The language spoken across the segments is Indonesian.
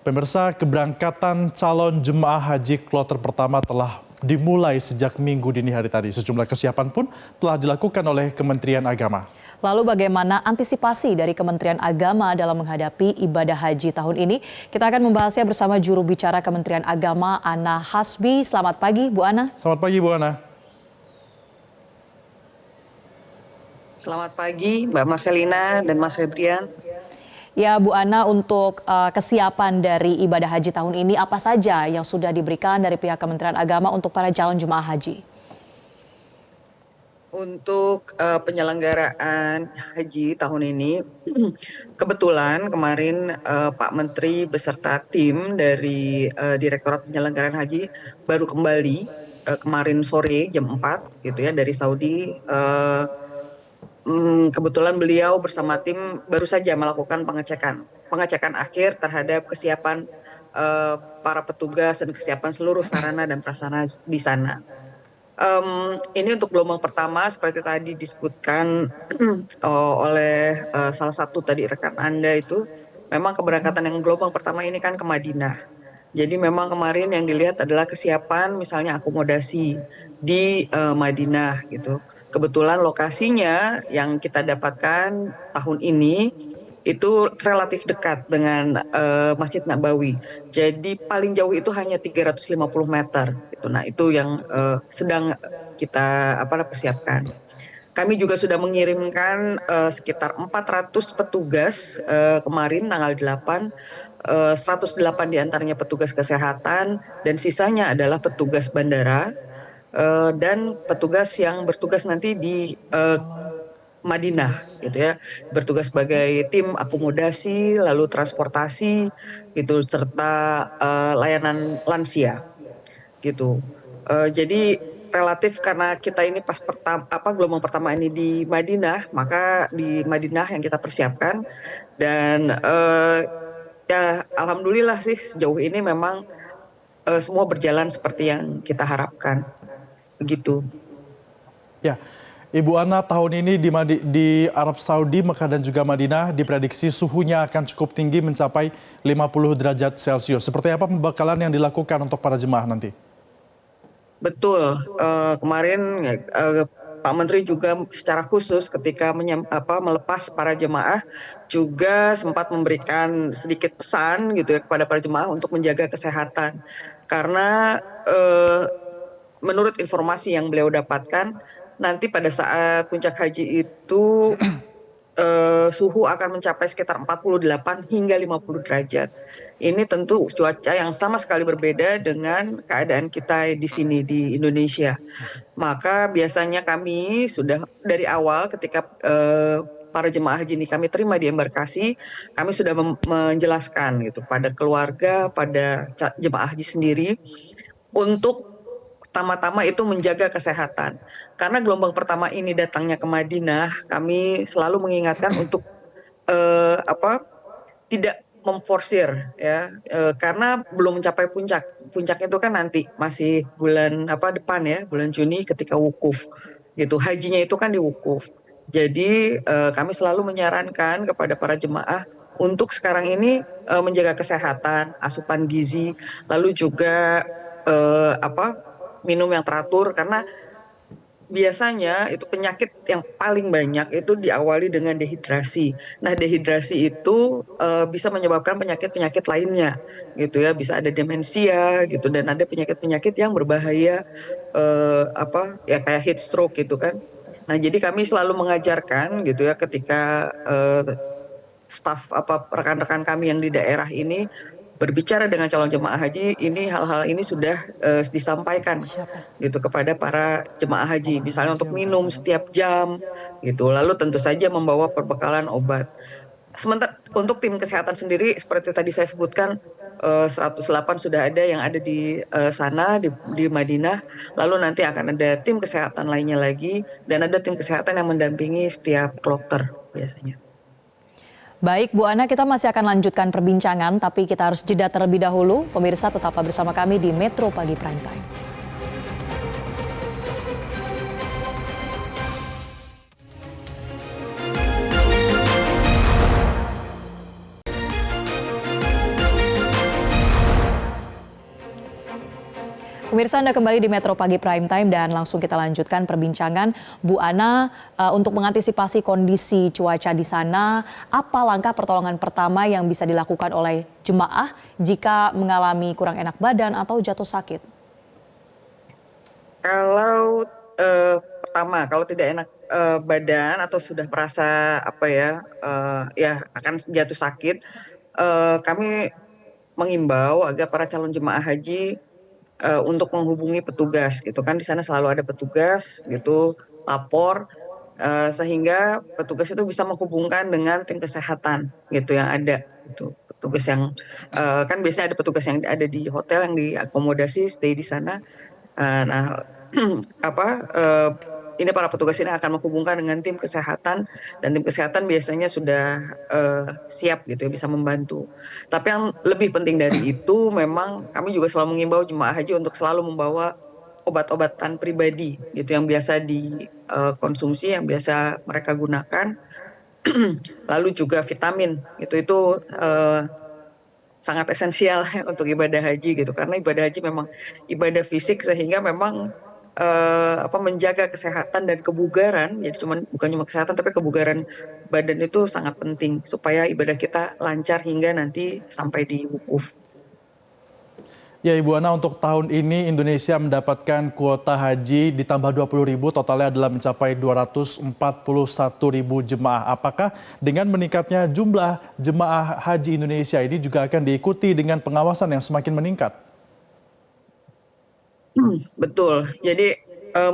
Pemirsa, keberangkatan calon jemaah haji kloter pertama telah dimulai sejak Minggu dini hari tadi. Sejumlah kesiapan pun telah dilakukan oleh Kementerian Agama. Lalu bagaimana antisipasi dari Kementerian Agama dalam menghadapi ibadah haji tahun ini? Kita akan membahasnya bersama juru bicara Kementerian Agama, Ana Hasbi. Selamat pagi, Bu Ana. Selamat pagi, Bu Ana. Selamat pagi, Mbak Marcelina dan Mas Febrian. Ya, Bu Ana, untuk kesiapan dari ibadah haji tahun ini, apa saja yang sudah diberikan dari pihak Kementerian Agama untuk para calon jemaah haji? Untuk penyelenggaraan haji tahun ini, kebetulan kemarin Pak Menteri beserta tim dari Direktorat Penyelenggaraan Haji baru kembali kemarin sore jam 4 gitu ya dari Saudi. Kebetulan beliau bersama tim baru saja melakukan pengecekan akhir terhadap kesiapan para petugas dan kesiapan seluruh sarana dan prasarana di sana. Ini untuk gelombang pertama seperti tadi disebutkan oleh salah satu tadi rekan Anda itu, memang keberangkatan yang gelombang pertama ini kan ke Madinah. Jadi memang kemarin yang dilihat adalah kesiapan misalnya akomodasi di Madinah gitu. Kebetulan lokasinya yang kita dapatkan tahun ini itu relatif dekat dengan Masjid Nabawi. Jadi paling jauh itu hanya 350 meter. Nah itu yang sedang kita persiapkan. Kami juga sudah mengirimkan sekitar 400 petugas kemarin tanggal 8. 108 diantaranya petugas kesehatan dan sisanya adalah petugas bandara dan petugas yang bertugas nanti di Madinah gitu ya, bertugas sebagai tim akomodasi lalu transportasi gitu serta layanan lansia gitu. Jadi relatif karena kita ini pas gelombang pertama ini di Madinah, maka di Madinah yang kita persiapkan dan ya alhamdulillah sih sejauh ini memang semua berjalan seperti yang kita harapkan. Begitu. Ya, Ibu Ana, tahun ini di Arab Saudi, Mekah dan juga Madinah diprediksi suhunya akan cukup tinggi mencapai 50 derajat Celcius. Seperti apa pembekalan yang dilakukan untuk para jemaah nanti? Betul, kemarin Pak Menteri juga secara khusus ketika melepas para jemaah juga sempat memberikan sedikit pesan gitu ya kepada para jemaah untuk menjaga kesehatan. Karena menurut informasi yang beliau dapatkan, nanti pada saat puncak haji itu suhu akan mencapai sekitar 48 hingga 50 derajat. Ini tentu cuaca yang sama sekali berbeda dengan keadaan kita di sini di Indonesia. Maka biasanya kami sudah dari awal ketika para jemaah haji ini kami terima di embarkasi, kami sudah menjelaskan gitu pada keluarga, pada jemaah haji sendiri untuk pertama-tama itu menjaga kesehatan. Karena gelombang pertama ini datangnya ke Madinah, kami selalu mengingatkan untuk tidak memforsir ya, karena belum mencapai puncak. Puncak itu kan nanti masih bulan depan ya, bulan Juni ketika wukuf. Gitu. Hajinya itu kan di wukuf. Jadi kami selalu menyarankan kepada para jemaah untuk sekarang ini menjaga kesehatan, asupan gizi, lalu juga minum yang teratur karena biasanya itu penyakit yang paling banyak itu diawali dengan dehidrasi. Nah, dehidrasi itu bisa menyebabkan penyakit-penyakit lainnya gitu ya, bisa ada demensia gitu dan ada penyakit-penyakit yang berbahaya kayak heat stroke gitu kan. Nah, jadi kami selalu mengajarkan gitu ya ketika staf rekan-rekan kami yang di daerah ini berbicara dengan calon jemaah haji, ini hal-hal ini sudah disampaikan gitu kepada para jemaah haji. Misalnya untuk minum setiap jam gitu. Lalu tentu saja membawa perbekalan obat. Sementara untuk tim kesehatan sendiri seperti tadi saya sebutkan 108 sudah ada yang ada di sana di Madinah. Lalu nanti akan ada tim kesehatan lainnya lagi dan ada tim kesehatan yang mendampingi setiap kloter biasanya. Baik, Bu Ana, kita masih akan lanjutkan perbincangan, tapi kita harus jeda terlebih dahulu. Pemirsa, tetaplah bersama kami di Metro Pagi Prime Time. Pemirsa, Anda kembali di Metro Pagi Prime Time dan langsung kita lanjutkan perbincangan. Bu Ana, untuk mengantisipasi kondisi cuaca di sana, apa langkah pertolongan pertama yang bisa dilakukan oleh jemaah jika mengalami kurang enak badan atau jatuh sakit? Kalau pertama, kalau tidak enak badan atau sudah merasa apa ya, ya akan jatuh sakit, kami mengimbau agar para calon jemaah haji untuk menghubungi petugas gitu kan, di sana selalu ada petugas gitu, lapor sehingga petugas itu bisa menghubungkan dengan tim kesehatan gitu yang ada gitu. Petugas yang kan biasanya ada petugas yang ada di hotel yang diakomodasi stay di sana. Nah, apa ini para petugas ini akan menghubungkan dengan tim kesehatan dan tim kesehatan biasanya sudah siap gitu ya, bisa membantu. Tapi yang lebih penting dari itu memang kami juga selalu mengimbau jemaah haji untuk selalu membawa obat-obatan pribadi gitu yang biasa dikonsumsi, yang biasa mereka gunakan, lalu juga vitamin gitu itu sangat esensial untuk ibadah haji gitu, karena ibadah haji memang ibadah fisik sehingga memang menjaga kesehatan dan kebugaran, jadi bukan cuma kesehatan tapi kebugaran badan itu sangat penting supaya ibadah kita lancar hingga nanti sampai di wukuf. Ya Ibu Ana, untuk tahun ini Indonesia mendapatkan kuota haji ditambah 20.000, totalnya adalah mencapai 241.000 jemaah. Apakah dengan meningkatnya jumlah jemaah haji Indonesia ini juga akan diikuti dengan pengawasan yang semakin meningkat? Betul. Jadi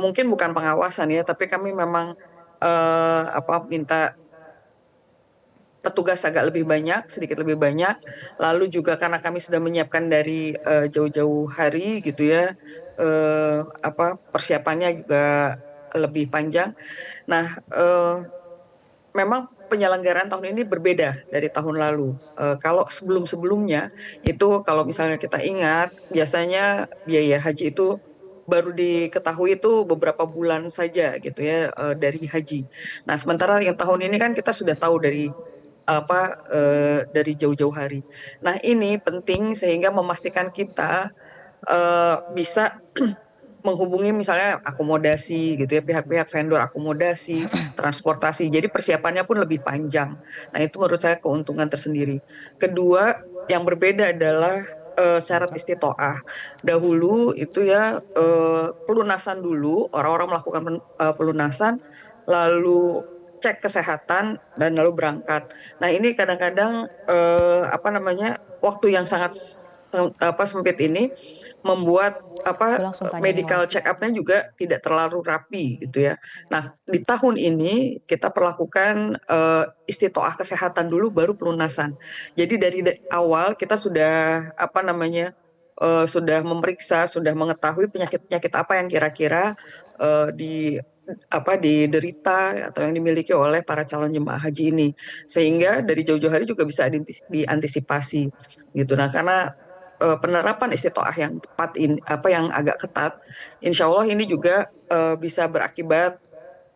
mungkin bukan pengawasan ya, tapi kami memang minta petugas agak lebih banyak, sedikit lebih banyak. Lalu juga karena kami sudah menyiapkan dari jauh-jauh hari gitu ya, persiapannya juga lebih panjang. Nah, memang penyelenggaraan tahun ini berbeda dari tahun lalu. Kalau sebelum-sebelumnya itu kalau misalnya kita ingat, biasanya biaya haji itu baru diketahui itu beberapa bulan saja gitu ya dari haji. Nah, sementara yang tahun ini kan kita sudah tahu dari jauh-jauh hari. Nah, ini penting sehingga memastikan kita bisa menghubungi misalnya akomodasi gitu ya, pihak-pihak vendor akomodasi, transportasi. Jadi persiapannya pun lebih panjang. Nah, itu menurut saya keuntungan tersendiri. Kedua, yang berbeda adalah syarat istitoah. Dahulu itu ya pelunasan dulu, orang-orang melakukan pelunasan, lalu cek kesehatan dan lalu berangkat. Nah, ini kadang-kadang waktu yang sangat sempit ini membuat Aku langsung tanya nih, medical Mas. check up-nya juga tidak terlalu rapi gitu ya. Nah, di tahun ini kita perlakukan istitoah kesehatan dulu baru pelunasan. Jadi dari awal kita sudah sudah memeriksa, sudah mengetahui penyakit-penyakit apa yang kira-kira diderita atau yang dimiliki oleh para calon jemaah haji ini, sehingga dari jauh-jauh hari juga bisa diantisipasi gitu. Nah, karena penerapan istitoah yang tepat ini yang agak ketat, insya Allah ini juga bisa berakibat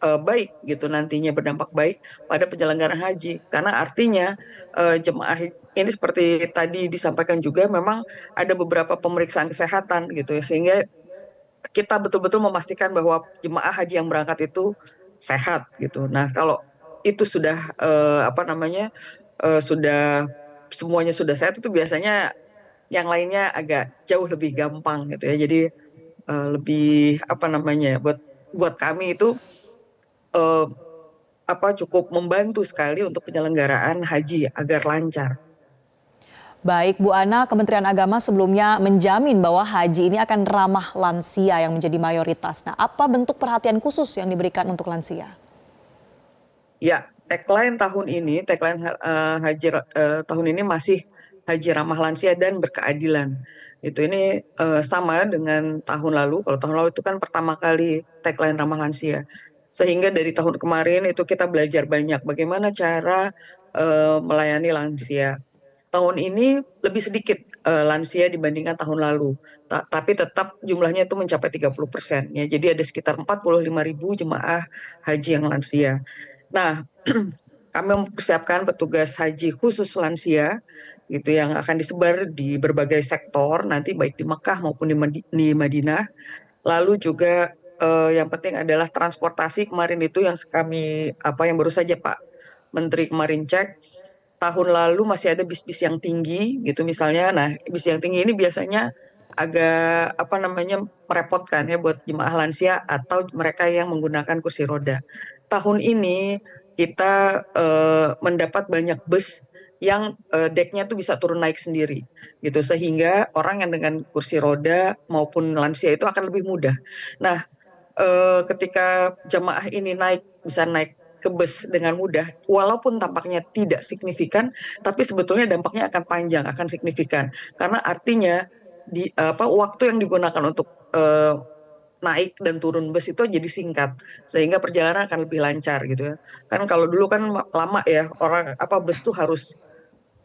baik gitu, nantinya berdampak baik pada penyelenggaraan haji, karena artinya jemaah ini seperti tadi disampaikan juga memang ada beberapa pemeriksaan kesehatan gitu ya, sehingga kita betul-betul memastikan bahwa jemaah haji yang berangkat itu sehat gitu. Nah, kalau itu sudah sudah semuanya sudah sehat, itu biasanya yang lainnya agak jauh lebih gampang gitu ya. Jadi lebih buat buat kami itu eh, cukup membantu sekali untuk penyelenggaraan haji agar lancar. Baik, Bu Ana, Kementerian Agama sebelumnya menjamin bahwa haji ini akan ramah lansia yang menjadi mayoritas. Nah, apa bentuk perhatian khusus yang diberikan untuk lansia? Ya, tagline haji tahun ini masih haji ramah lansia dan berkeadilan. Ini sama dengan tahun lalu. Kalau tahun lalu itu kan pertama kali tagline ramah lansia. Sehingga dari tahun kemarin itu kita belajar banyak bagaimana cara melayani lansia. Tahun ini lebih sedikit lansia dibandingkan tahun lalu, tapi tetap jumlahnya itu mencapai 30%. Ya, jadi ada sekitar 45.000 jemaah haji yang lansia. Nah, kami mempersiapkan petugas haji khusus lansia gitu yang akan disebar di berbagai sektor nanti baik di Mekah maupun di Madinah. Lalu juga yang penting adalah transportasi kemarin itu yang kami yang baru saja Pak Menteri kemarin cek tahun lalu masih ada bis-bis yang tinggi gitu misalnya. Nah, bis yang tinggi ini biasanya agak merepotkan ya buat jemaah lansia atau mereka yang menggunakan kursi roda. Tahun ini kita mendapat banyak bus yang deknya tuh bisa turun naik sendiri gitu sehingga orang yang dengan kursi roda maupun lansia itu akan lebih mudah. Nah, ketika jemaah ini bisa naik ke bus dengan mudah, walaupun tampaknya tidak signifikan, tapi sebetulnya dampaknya akan panjang, akan signifikan. Karena artinya waktu yang digunakan untuk naik dan turun bus itu jadi singkat, sehingga perjalanan akan lebih lancar gitu ya. Kan kalau dulu kan lama ya orang bus tuh harus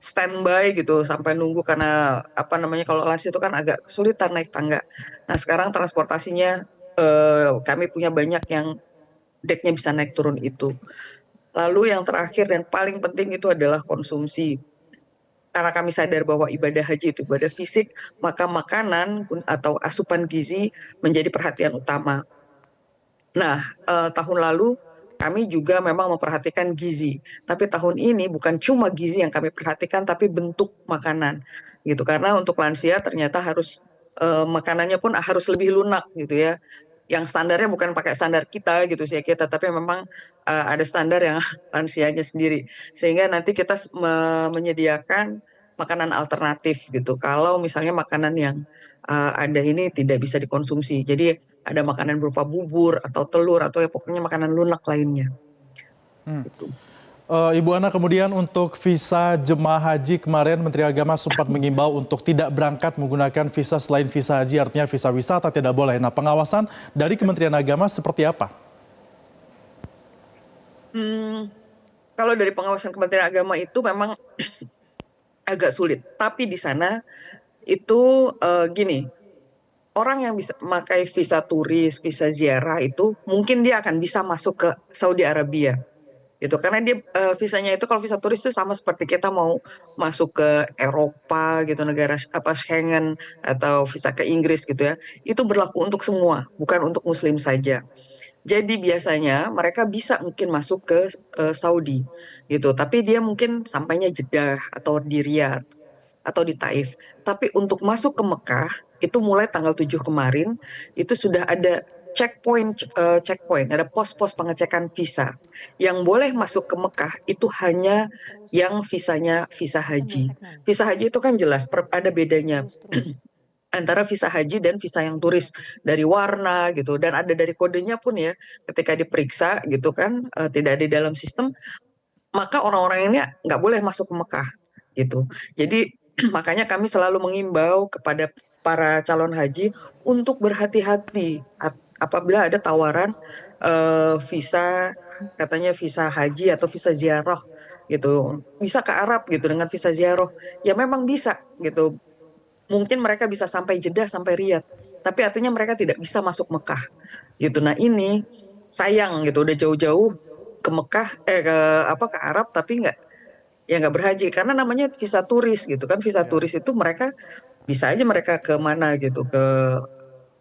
standby gitu sampai nunggu karena kalau lansia itu kan agak kesulitan naik tangga. Nah sekarang transportasinya kami punya banyak yang deknya bisa naik turun itu. Lalu yang terakhir dan paling penting itu adalah konsumsi. Karena kami sadar bahwa ibadah haji itu ibadah fisik, maka makanan atau asupan gizi menjadi perhatian utama. Nah, tahun lalu kami juga memang memperhatikan gizi. Tapi tahun ini bukan cuma gizi yang kami perhatikan, tapi bentuk makanan. Gitu. Karena untuk lansia ternyata harus makanannya pun harus lebih lunak gitu ya. Yang standarnya bukan pakai standar kita gitu sih kita, tapi memang ada standar yang lansianya sendiri. Sehingga nanti kita menyediakan makanan alternatif gitu. Kalau misalnya makanan yang ada ini tidak bisa dikonsumsi. Jadi ada makanan berupa bubur atau telur atau ya pokoknya makanan lunak lainnya. Gitu. Ibu Ana, kemudian untuk visa jemaah haji kemarin Menteri Agama sempat mengimbau untuk tidak berangkat menggunakan visa selain visa haji, artinya visa wisata tidak boleh. Nah, pengawasan dari Kementerian Agama seperti apa? Kalau dari pengawasan Kementerian Agama itu memang agak sulit. Tapi di sana itu gini, orang yang bisa memakai visa turis, visa ziarah itu mungkin dia akan bisa masuk ke Saudi Arabia. Gitu karena dia visanya itu kalau visa turis itu sama seperti kita mau masuk ke Eropa gitu negara Schengen atau visa ke Inggris gitu ya itu berlaku untuk semua bukan untuk muslim saja jadi biasanya mereka bisa mungkin masuk ke Saudi gitu tapi dia mungkin sampainya Jeddah atau di Riyadh atau di Taif tapi untuk masuk ke Mekah itu mulai tanggal 7 kemarin itu sudah ada checkpoint, ada pos-pos pengecekan visa. Yang boleh masuk ke Mekah itu hanya yang visanya visa haji. Visa haji itu kan jelas ada bedanya antara visa haji dan visa yang turis dari warna gitu dan ada dari kodenya pun ya ketika diperiksa gitu kan tidak ada di dalam sistem maka orang-orang ini nggak boleh masuk ke Mekah gitu. Jadi makanya kami selalu mengimbau kepada para calon haji untuk berhati-hati apabila ada tawaran visa katanya visa haji atau visa ziarah gitu bisa ke Arab gitu dengan visa ziarah ya memang bisa gitu mungkin mereka bisa sampai Jeddah sampai Riyadh tapi artinya mereka tidak bisa masuk Mekah gitu nah ini sayang gitu udah jauh-jauh ke Mekah ke Arab tapi nggak berhaji karena namanya visa turis gitu kan visa turis itu mereka bisa aja mereka ke mana gitu ke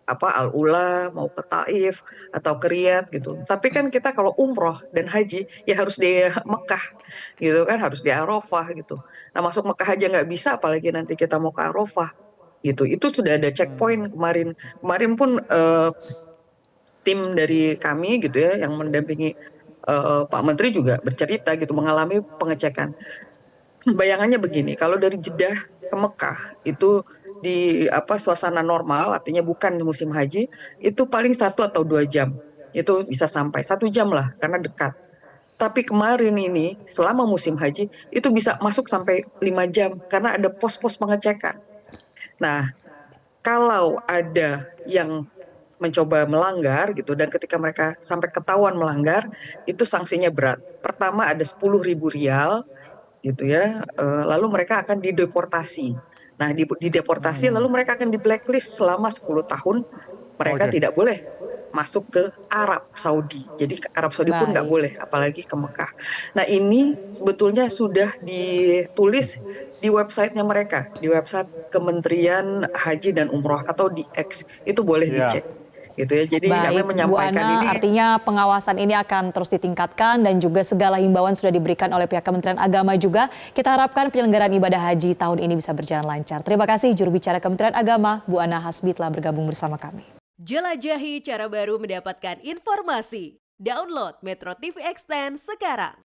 Al-Ula mau ke Taif atau ke Riyadh gitu. Tapi kan kita kalau umroh dan haji ya harus di Mekah gitu kan harus di Arafah gitu. Nah masuk Mekah aja nggak bisa apalagi nanti kita mau ke Arafah gitu. Itu sudah ada checkpoint kemarin. Kemarin pun tim dari kami gitu ya yang mendampingi Pak Menteri juga bercerita gitu mengalami pengecekan. Bayangannya begini, kalau dari Jeddah ke Mekah itu di suasana normal, artinya bukan musim haji, itu paling 1 atau 2 jam. Itu bisa sampai 1 jam lah, karena dekat. Tapi kemarin ini, selama musim haji, itu bisa masuk sampai 5 jam, karena ada pos-pos pengecekan. Nah, kalau ada yang mencoba melanggar gitu, dan ketika mereka sampai ketahuan melanggar, itu sanksinya berat. Pertama ada 10.000 rial, gitu ya, lalu mereka akan dideportasi. Nah, dideportasi lalu mereka akan di blacklist selama 10 tahun. Mereka Oke. tidak boleh masuk ke Arab Saudi. Jadi ke Arab Saudi pun nggak Baik. boleh, apalagi ke Mekah. Nah, ini sebetulnya sudah ditulis di websitenya mereka, di website Kementerian Haji dan Umroh atau di X itu boleh Ya. dicek, gitu ya. Jadi kami Baik, Bu menyampaikan Ana, ini. artinya pengawasan ini akan terus ditingkatkan dan juga segala himbauan sudah diberikan oleh pihak Kementerian Agama juga. Kita harapkan penyelenggaraan ibadah haji tahun ini bisa berjalan lancar. Terima kasih juru bicara Kementerian Agama, Bu Ana Hasbi telah bergabung bersama kami. Jelajahi cara baru mendapatkan informasi. Download Metro TV Extend sekarang.